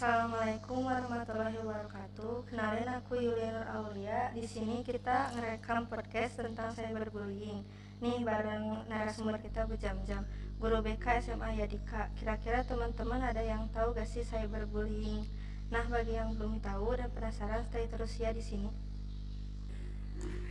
Assalamualaikum warahmatullahi wabarakatuh. Kenalin aku Yulianur Aulia. Di sini kita ngerekam podcast tentang cyberbullying. Nih bareng narasumber kita Bu Jam-Jam, guru BK SMA Yadika. Kira-kira teman-teman ada yang tahu gak sih cyberbullying? Nah, bagi yang belum tahu dan penasaran, stay terus ya di sini.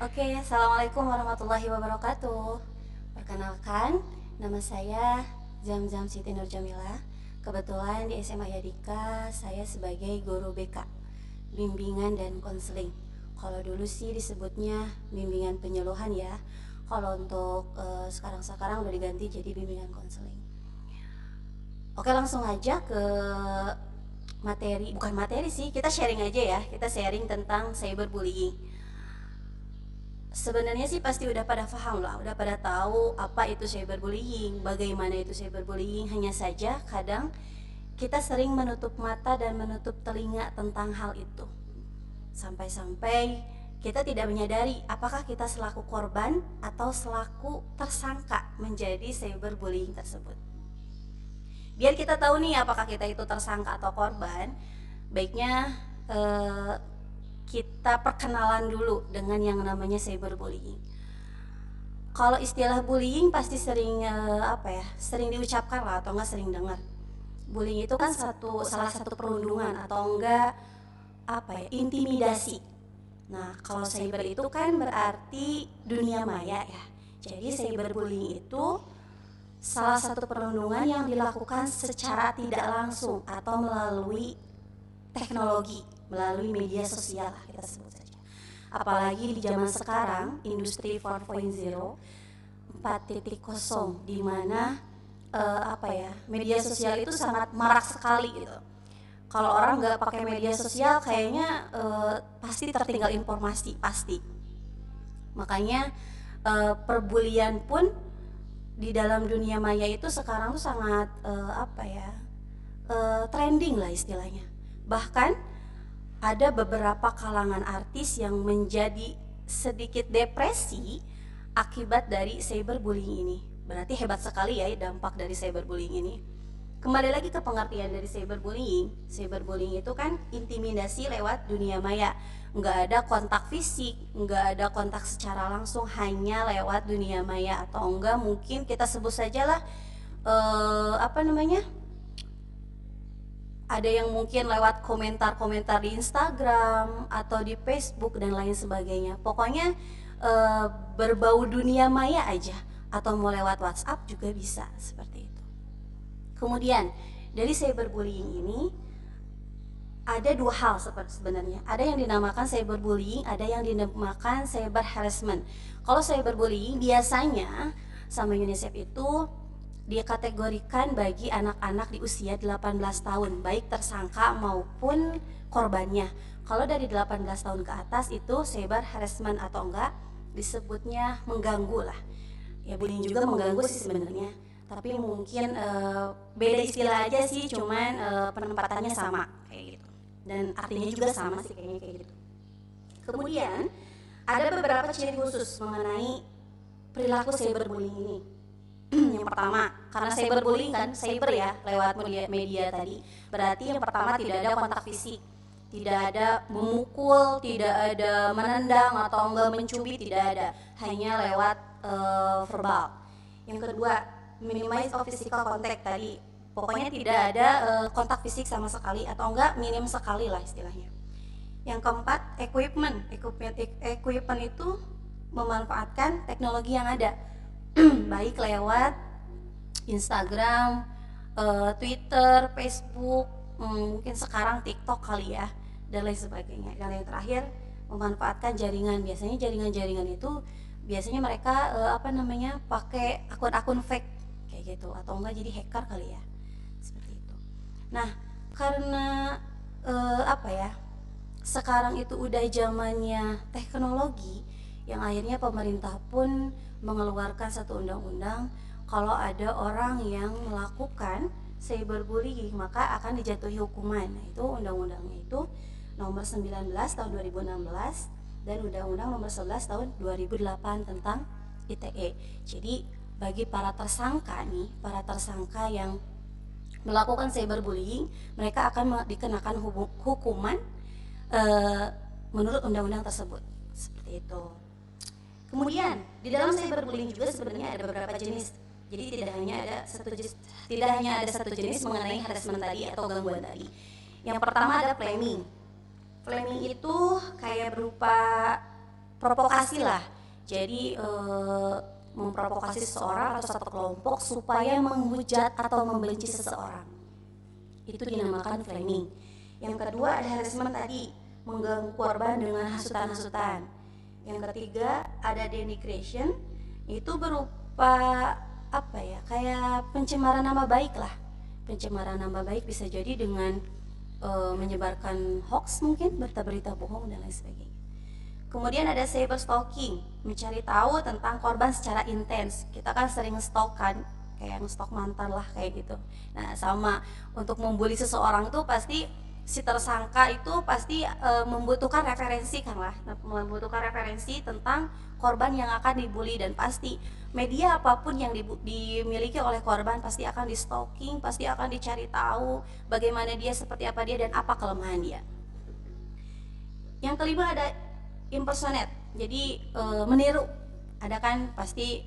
Oke, Assalamualaikum warahmatullahi wabarakatuh. Perkenalkan, nama saya Jam-Jam Siti Nur Jamila. Kebetulan di SMA Yadika saya sebagai guru BK, bimbingan dan konseling. Kalau dulu sih disebutnya bimbingan penyuluhan ya. Kalau untuk sekarang udah diganti jadi bimbingan konseling. Oke, langsung aja ke materi. Bukan materi sih, kita sharing aja ya. Kita sharing tentang cyberbullying. Sebenarnya sih pasti udah pada paham lah, udah pada tahu apa itu cyberbullying, bagaimana itu cyberbullying. Hanya saja kadang kita sering menutup mata dan menutup telinga tentang hal itu. Sampai-sampai kita tidak menyadari apakah kita selaku korban atau selaku tersangka menjadi cyberbullying tersebut. Biar kita tahu nih apakah kita itu tersangka atau korban, baiknya kita perkenalan dulu dengan yang namanya cyberbullying. Kalau istilah bullying pasti sering sering diucapkan lah atau enggak sering dengar. Bullying itu kan salah satu perundungan atau enggak intimidasi. Nah, kalau cyber itu kan berarti dunia maya ya. Jadi cyberbullying itu salah satu perundungan yang dilakukan secara tidak langsung atau melalui teknologi, melalui media sosial lah kita sebut saja. Apalagi di zaman sekarang, industri 4.0, 4.0, di mana media sosial itu sangat marak sekali gitu. Kalau orang nggak pakai media sosial kayaknya pasti tertinggal informasi, pasti. Makanya perbulian pun di dalam dunia maya itu sekarang tuh sangat trending lah istilahnya. Bahkan ada beberapa kalangan artis yang menjadi sedikit depresi akibat dari cyberbullying ini. Berarti hebat sekali ya dampak dari cyberbullying ini. Kembali lagi ke pengertian dari cyberbullying. Cyberbullying itu kan intimidasi lewat dunia maya. Nggak ada kontak fisik, nggak ada kontak secara langsung, hanya lewat dunia maya. Atau enggak mungkin kita sebut sajalah ada yang mungkin lewat komentar-komentar di Instagram atau di Facebook dan lain sebagainya. Pokoknya berbau dunia maya aja, atau mau lewat WhatsApp juga bisa seperti itu. Kemudian dari cyberbullying ini ada dua hal sebenarnya. Ada yang dinamakan cyberbullying, ada yang dinamakan cyber harassment. Kalau cyberbullying biasanya sama UNICEF itu dikategorikan bagi anak-anak di usia 18 tahun, baik tersangka maupun korbannya. Kalau dari 18 tahun ke atas itu cyber harassment atau enggak disebutnya mengganggu lah. Ya bullying juga mengganggu sih sebenarnya, tapi mungkin beda istilah aja sih, cuman penempatannya sama kayak gitu. Dan artinya juga sama sih kayaknya kayak gitu. Kemudian ada beberapa ciri khusus mengenai perilaku cyberbullying ini. Yang pertama, karena cyberbullying kan cyber ya, lewat media tadi, berarti yang pertama tidak ada kontak fisik, tidak ada memukul, tidak ada menendang atau enggak mencubit, tidak ada, hanya lewat verbal. Yang kedua, minimize of physical contact tadi, pokoknya tidak ada kontak fisik sama sekali atau enggak minim sekali lah istilahnya. Yang keempat, equipment itu memanfaatkan teknologi yang ada, baik lewat Instagram, Twitter, Facebook, mungkin sekarang TikTok kali ya, dan lain sebagainya. Dan yang terakhir, memanfaatkan jaringan. Biasanya jaringan-jaringan itu biasanya mereka pakai akun-akun fake kayak gitu, atau enggak jadi hacker kali ya, seperti itu. Nah, karena sekarang itu udah zamannya teknologi, yang akhirnya pemerintah pun mengeluarkan satu undang-undang kalau ada orang yang melakukan cyberbullying maka akan dijatuhi hukuman. Nah, itu undang-undangnya itu nomor 19 tahun 2016 dan undang-undang nomor 11 tahun 2008 tentang ITE. Jadi bagi para tersangka yang melakukan cyberbullying, mereka akan dikenakan hukuman menurut undang-undang tersebut. Seperti itu. Kemudian di dalam cyberbullying juga sebenarnya ada beberapa jenis. Jadi tidak hanya ada satu jenis mengenai harassment tadi atau gangguan tadi. Yang pertama ada flaming. Flaming itu kayak berupa provokasi lah. Jadi memprovokasi seseorang atau satu kelompok supaya menghujat atau membenci seseorang. Itu dinamakan flaming. Yang kedua ada harassment tadi, mengganggu korban dengan hasutan-hasutan. Yang ketiga ada denigration, itu berupa kayak pencemaran nama baik lah. Pencemaran nama baik bisa jadi dengan menyebarkan hoax, mungkin berita-berita bohong dan lain sebagainya. Kemudian ada cyber stalking, mencari tahu tentang korban secara intens. Kita kan sering stalk kan, kayak nge-stalk mantan lah kayak gitu. Nah sama, untuk membuli seseorang tuh pasti si tersangka itu pasti membutuhkan referensi kan lah, membutuhkan referensi tentang korban yang akan dibully, dan pasti media apapun yang dimiliki oleh korban pasti akan di stalking, pasti akan dicari tahu bagaimana dia, seperti apa dia, dan apa kelemahan dia. Yang kelima ada impersonate, jadi meniru. Ada kan pasti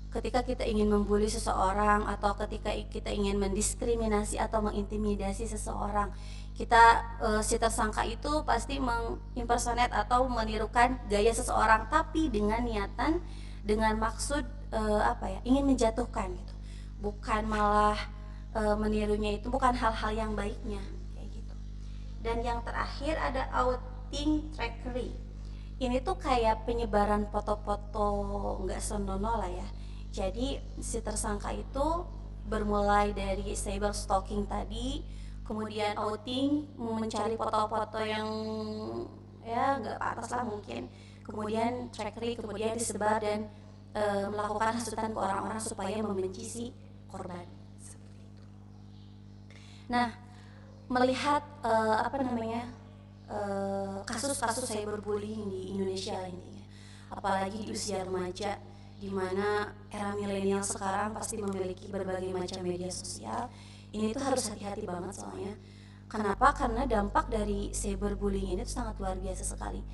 ketika kita ingin membuli seseorang atau ketika kita ingin mendiskriminasi atau mengintimidasi seseorang, kita si tersangka itu pasti mengimpersonate atau menirukan gaya seseorang, tapi dengan niatan, dengan maksud ingin menjatuhkan gitu, bukan malah menirunya itu bukan hal-hal yang baiknya kayak gitu. Dan yang terakhir ada outing trickery. Ini tuh kayak penyebaran foto-foto nggak senonoh lah ya. Jadi si tersangka itu bermulai dari cyber stalking tadi, kemudian outing, mencari foto-foto yang ya nggak pantas lah mungkin, kemudian trickery, kemudian disebar dan melakukan hasutan ke orang-orang supaya membenci si korban. Seperti itu. Nah, melihat kasus-kasus cyberbullying di Indonesia intinya, apalagi di usia remaja, di mana era milenial sekarang pasti memiliki berbagai macam media sosial. Ini tuh harus hati-hati banget soalnya. Kenapa? Karena dampak dari cyberbullying ini tuh sangat luar biasa sekali.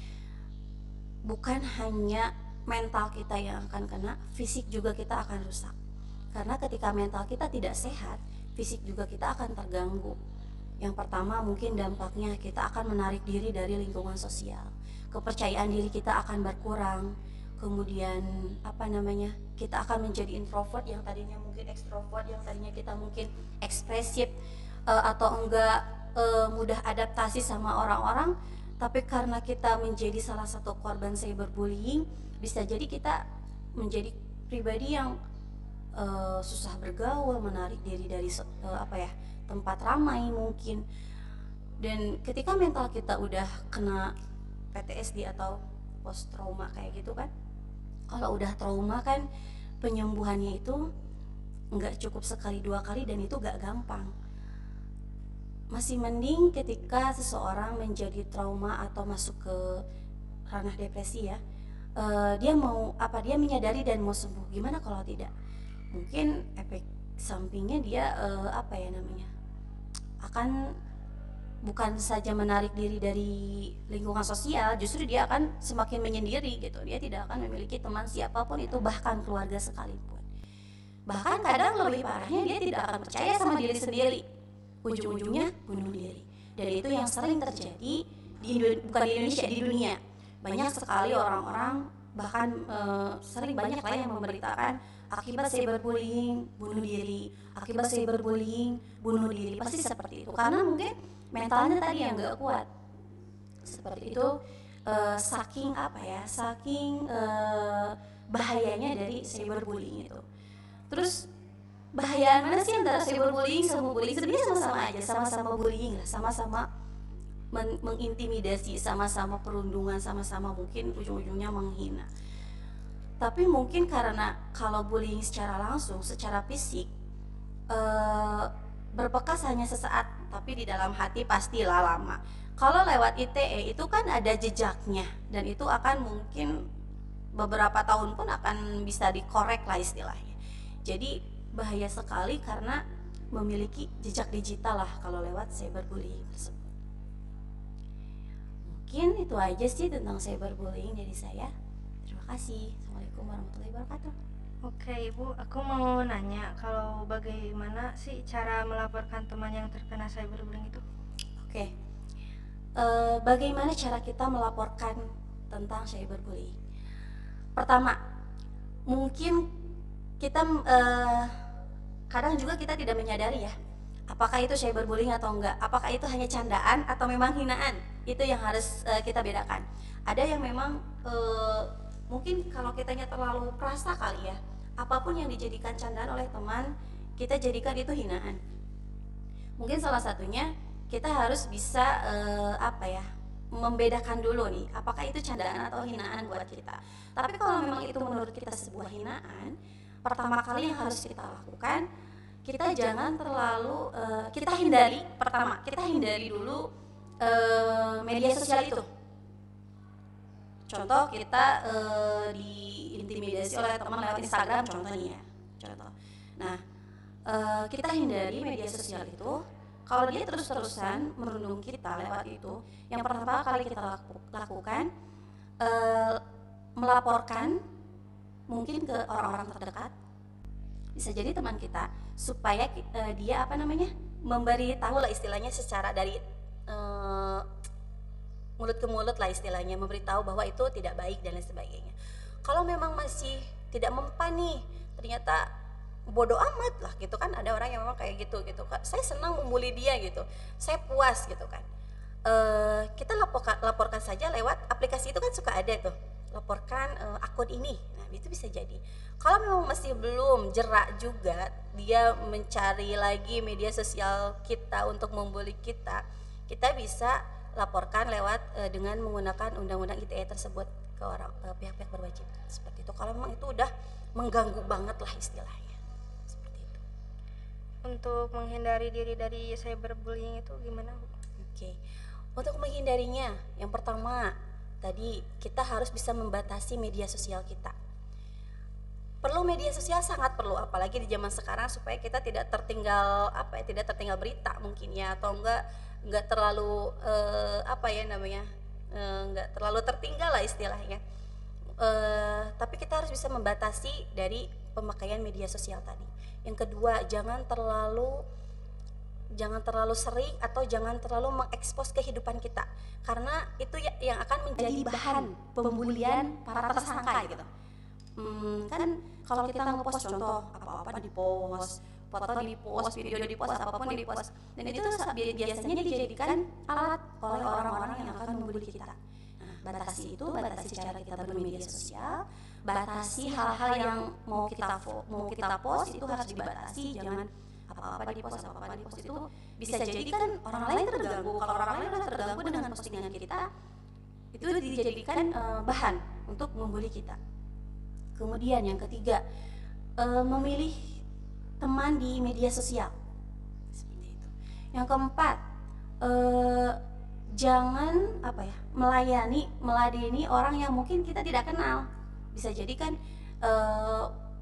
Bukan hanya mental kita yang akan kena, fisik juga kita akan rusak. Karena ketika mental kita tidak sehat, fisik juga kita akan terganggu. Yang pertama mungkin dampaknya kita akan menarik diri dari lingkungan sosial. Kepercayaan diri kita akan berkurang. Kemudian kita akan menjadi introvert yang tadinya mungkin ekstrovert, yang tadinya kita mungkin ekspresif atau enggak mudah adaptasi sama orang-orang, tapi karena kita menjadi salah satu korban cyberbullying, bisa jadi kita menjadi pribadi yang susah bergaul, menarik diri dari tempat ramai mungkin. Dan ketika mental kita udah kena PTSD atau post trauma kayak gitu kan, kalau udah trauma kan penyembuhannya itu nggak cukup sekali dua kali, dan itu gak gampang. Masih mending ketika seseorang menjadi trauma atau masuk ke ranah depresi ya, dia menyadari dan mau sembuh. Gimana kalau tidak? Mungkin efek sampingnya dia akan bukan saja menarik diri dari lingkungan sosial, justru dia akan semakin menyendiri gitu. Dia tidak akan memiliki teman siapapun itu, bahkan keluarga sekalipun. Bahkan kadang lebih parahnya dia tidak akan percaya sama diri sendiri. Ujung-ujungnya bunuh diri. Dan itu yang sering terjadi bukan di Indonesia, di dunia. Banyak sekali orang-orang, bahkan banyak lah yang memberitakan akibat cyberbullying bunuh diri, akibat cyberbullying bunuh diri, pasti seperti itu. Karena mungkin mentalnya tadi yang gak kuat. Seperti itu, saking bahayanya dari cyberbullying itu. Terus bahaya mana sih antara cyberbullying sama bullying? Sebenarnya sama-sama aja, sama-sama bullying lah, sama-sama mengintimidasi, sama-sama perundungan, sama-sama mungkin ujung-ujungnya menghina. Tapi mungkin karena kalau bullying secara langsung, secara fisik, berbekas hanya sesaat, tapi di dalam hati pastilah lama. Kalau lewat ITE itu kan ada jejaknya, dan itu akan mungkin beberapa tahun pun akan bisa dikorek lah istilahnya. Jadi bahaya sekali karena memiliki jejak digital lah kalau lewat cyberbullying tersebut. Mungkin itu aja sih tentang cyberbullying dari saya. Terima kasih. Assalamualaikum warahmatullahi wabarakatuh. Oke Ibu, aku mau nanya kalau bagaimana sih cara melaporkan teman yang terkena cyberbullying itu? Oke. Bagaimana cara kita melaporkan tentang cyberbullying? Pertama, mungkin kita kadang juga kita tidak menyadari ya, apakah itu cyberbullying atau enggak, apakah itu hanya candaan atau memang hinaan. Itu yang harus kita bedakan. Ada yang memang mungkin kalau kitanya terlalu perasa kali ya, apapun yang dijadikan candaan oleh teman, kita jadikan itu hinaan. Mungkin salah satunya kita harus bisa membedakan dulu nih, apakah itu candaan atau hinaan buat kita. Tapi kalau memang itu menurut kita sebuah hinaan, pertama kali yang harus kita lakukan, kita jangan terlalu kita hindari dulu media sosial itu. Contoh, kita diintimidasi oleh teman lewat Instagram contohnya ya. Contoh. Nah, kita hindari media sosial itu. Kalau dia terus-terusan merundung kita lewat itu, yang pertama kali kita lakukan melaporkan mungkin ke orang-orang terdekat, bisa jadi teman kita, supaya dia memberi tahu lah istilahnya secara dari mulut ke mulut lah istilahnya, memberitahu bahwa itu tidak baik dan lain sebagainya. Kalau memang masih tidak mempan nih, ternyata bodoh amat lah gitu kan, ada orang yang memang kayak gitu saya senang membuli dia gitu, saya puas gitu kan, kita laporkan saja lewat aplikasi itu kan suka ada tuh, laporkan akun ini. Nah itu bisa jadi. Kalau memang masih belum jerak juga dia mencari lagi media sosial kita untuk membuli kita bisa laporkan lewat dengan menggunakan undang-undang ITE tersebut ke pihak-pihak berwajib seperti itu. Kalau memang itu udah mengganggu banget lah istilahnya. Untuk menghindari diri dari cyberbullying itu gimana Bu? Oke. Untuk menghindarinya, yang pertama tadi kita harus bisa membatasi media sosial kita. Perlu media sosial, sangat perlu, apalagi di zaman sekarang supaya kita tidak tertinggal tidak tertinggal berita mungkin ya, atau enggak terlalu enggak terlalu tertinggal lah istilahnya. Tapi kita harus bisa membatasi dari pemakaian media sosial tadi. Yang kedua, jangan terlalu sering atau jangan terlalu mengekspos kehidupan kita, karena itu yang akan menjadi bahan pembulian para tersangka gitu. Kan kalau kita ngepost contoh apa-apa dipost, foto dipost, video dipost, apapun dipost, dan itu biasanya dijadikan alat oleh orang-orang yang akan membuli kita. Batasi cara kita bermedia sosial, batasi hal-hal yang mau kita post itu harus dibatasi. Jangan apa-apa dipost itu bisa jadi kan orang lain terganggu. Kalau orang lain udah terganggu dengan postingan kita, itu dijadikan bahan untuk membuli kita. Kemudian yang ketiga, memilih teman di media sosial seperti itu. Yang keempat, jangan meladeni orang yang mungkin kita tidak kenal. Bisa jadi kan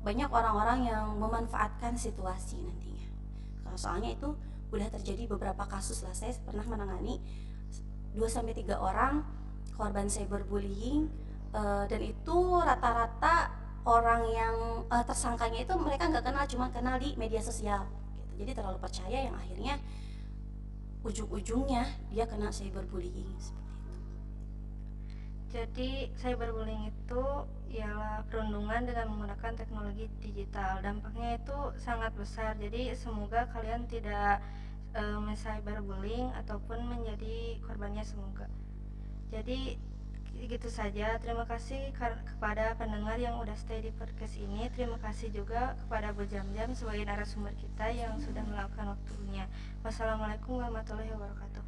banyak orang-orang yang memanfaatkan situasi nantinya. Soalnya itu udah terjadi beberapa kasus lah. Saya pernah menangani 2-3 orang korban cyberbullying, dan itu rata-rata orang yang tersangkanya itu mereka nggak kenal, cuma kenal di media sosial gitu. Jadi terlalu percaya yang akhirnya ujung-ujungnya dia kena cyberbullying seperti itu. Jadi cyberbullying itu ialah perundungan dengan menggunakan teknologi digital. Dampaknya itu sangat besar. Jadi semoga kalian tidak men-cyberbullying ataupun menjadi korbannya semoga. Jadi gitu saja. Terima kasih kepada pendengar yang udah stay di podcast ini. Terima kasih juga kepada Bu Jam-Jam sebagai narasumber kita yang sudah meluangkan waktunya. Wassalamualaikum warahmatullahi wabarakatuh.